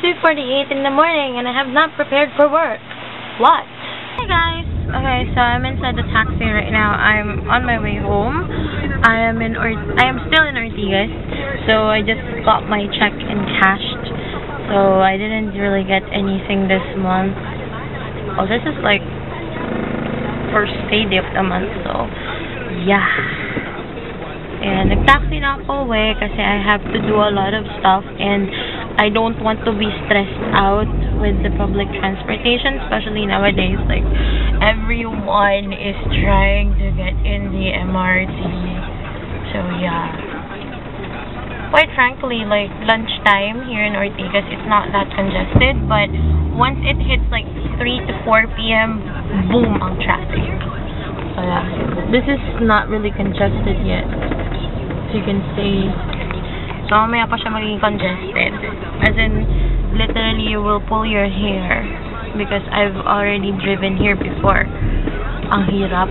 2:48 in the morning and I have not prepared for work. What? Hey guys. Okay, so I'm inside the taxi right now. I'm on my way home. I am still in Ortigas. So I just got my check and cashed. So I didn't really get anything this month. Oh, this is like first payday of the month, so yeah. And nag-taxi na ako uwi kasi I have to do a lot of stuff and I don't want to be stressed out with the public transportation, especially nowadays. Like, everyone is trying to get in the MRT. So yeah. Quite frankly, like, lunchtime here in Ortigas, it's not that congested, but once it hits like 3 to 4 p.m., boom ang traffic. So yeah. This is not really congested yet. You can see. So, mamaya pa siya magiging congested. As in, literally, you will pull your hair. Because I've already driven here before. Ang hirap.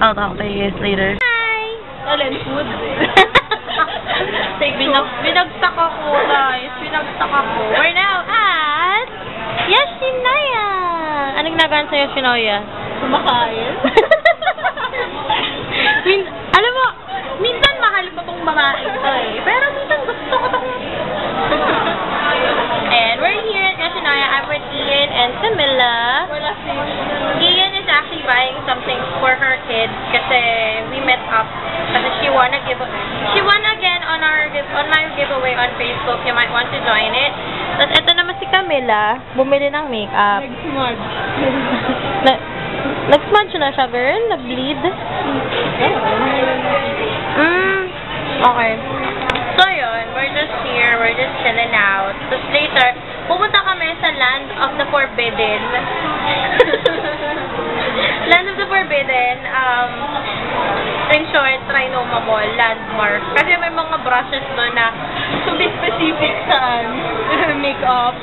I'll talk to you guys later. Hi! Alin, food? Binagsak ako, guys. Binagsak ako. We're now at Yoshinoya! Anong ginagawa sa Yoshinoya? Kumakain. Alam mo, minsan mahal ko tong mga ito eh. Pero minsan gusto ko tong... And we're here at Yoshinoya. I'm with Ian and Camilla. Ian is actually buying something for her kids kasi we met up. Kasi she won again on my giveaway on Facebook. You might want to join it. Tapos ito naman si Camilla, bumili ng makeup. Nag-smudge. Nag-smudge na siya, girl? Nag-bleed? Okay. So, yun. We're just here. We're just chilling out. Tapos later, pupunta kami sa Land of the Forbidden. Land of the Forbidden, in short, Trinoma Mall, landmark. Kasi may mga brushes doon na To be specific saan? Makeup.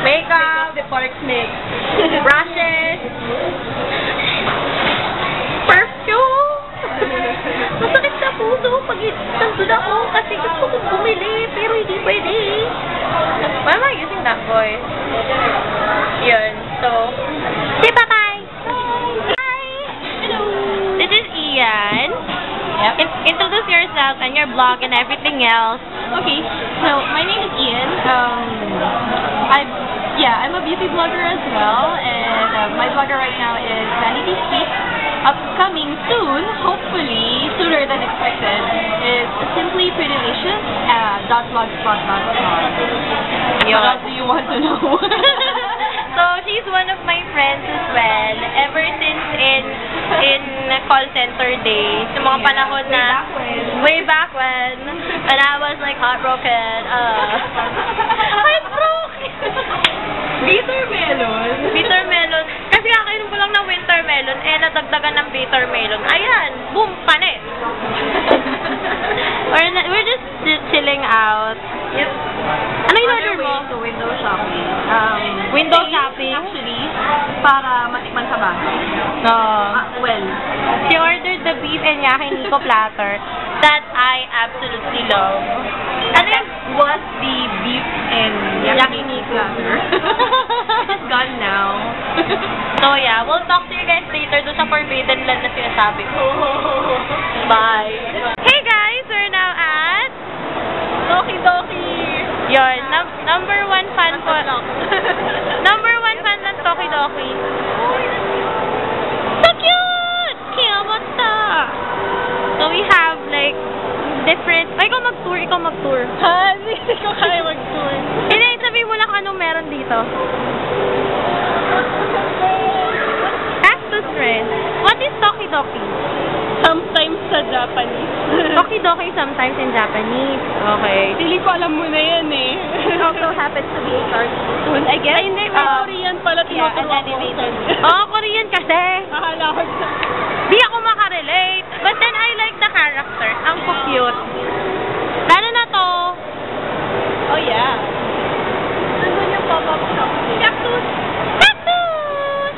Makeup. The Park Mix. Brushes. Perfume. Masakit sa puso pag nandun ako kasi gusto kong bumili pero hindi pwede. Why am I using that voice? Yun. So, say bye-bye. Hi. Hello. This is Ian. Yep. Introduce yourself and your blog and everything else. Okay, so my name is Ian. I'm a beauty blogger as well, and my blogger right now is Vanity Speak. Upcoming soon, hopefully sooner than expected, is simplyprettylicious.blogspot.com. What else do you want to know? So she's one of my friends as well. Ever since in call center days, yung mga panahon na way back when I was like heartbroken. Heartbroken. Bitter melon. Bitter melon. Kasi kakainom ko lang ng winter melon, nadagdagan ng bitter melon. Ayan, boom, panis. We're just chilling out. Yep. Ano yung order mo? To window shopping. Window shopping? Actually, para matikman sa bahay. No. Well, She ordered the beef and yakiniku platter that I absolutely love. and that was the beef and yakiniku platter. It's gone now. So yeah, we'll talk to you guys later doon sa Forbidden Land na sinasabi ko. Bye! Hey guys! We're now at Doki Doki! Yun, number one fan po. Number one fan ng Toki Doki. So cute! Kiyamata! So we have like different... Ay, ikaw mag-tour. Ha? Hindi ko kaya mag-tour. Hindi, sabihin mo lang anong meron dito. Cactus Friend. What is Toki Doki? Sometimes sa Japanese. Toki Doki sometimes in Japanese. Okay. Hindi ko alam mo na yan eh. It also happens to be a cartoon, I guess. Ay, hindi. May Korean pala tinuturuan ko. Oo, Korean kasi. Akala ko sa... Di ako makarelate. But then I like the character. Ang cute. Lalo na to. Oh yeah. Nandun yung pop-up shop. Cactus! Cactus!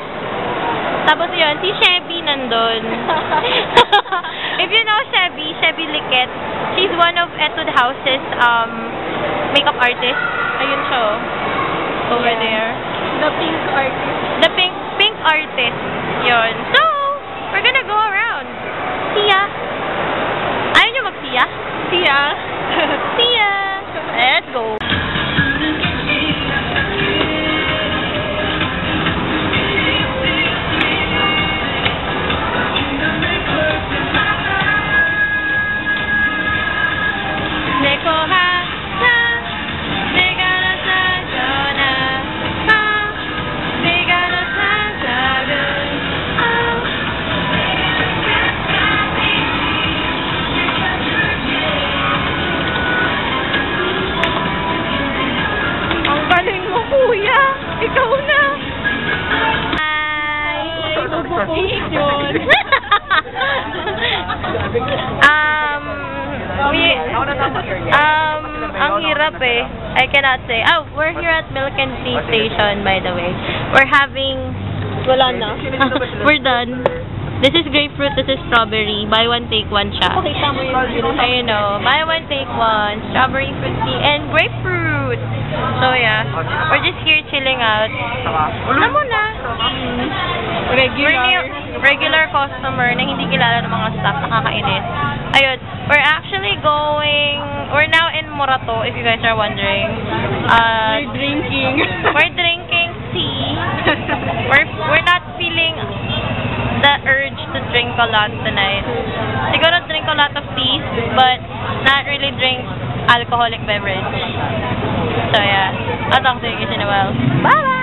Tapos yun, si Chevy nandun. If you know Chevy Liket, she's one of Etude House's makeup artists. yun siya, oh. Over there. The pink artist. The pink artist. Yun. So, we're gonna go around. See ya. Ayaw nyo mag-see ya? See ya. See ya. Let's go. Kuya, ikaw na. Hi. Yun. Ang hirap eh. I cannot say. Oh, we're here at Milk and Tea Station, by the way. We're having... Wala na. We're done. This is grapefruit, this is strawberry. Buy one, take one siya. Pakita mo yun. Ayun o. Buy one, take one. Strawberry fruit tea and grapefruit. So yeah. We're just here chilling out. Alam mo na. Regular customer na hindi kilala ng mga staff. Nakakainis. Ayun. We're actually going... We're now in Morato, if you guys are wondering. We're drinking. We're drinking tea. We're not feeling the urge to drink a lot tonight. Siguro drink a lot of tea, but not really drink alcoholic beverage. So yeah. I'll talk to you guys in a while. Bye!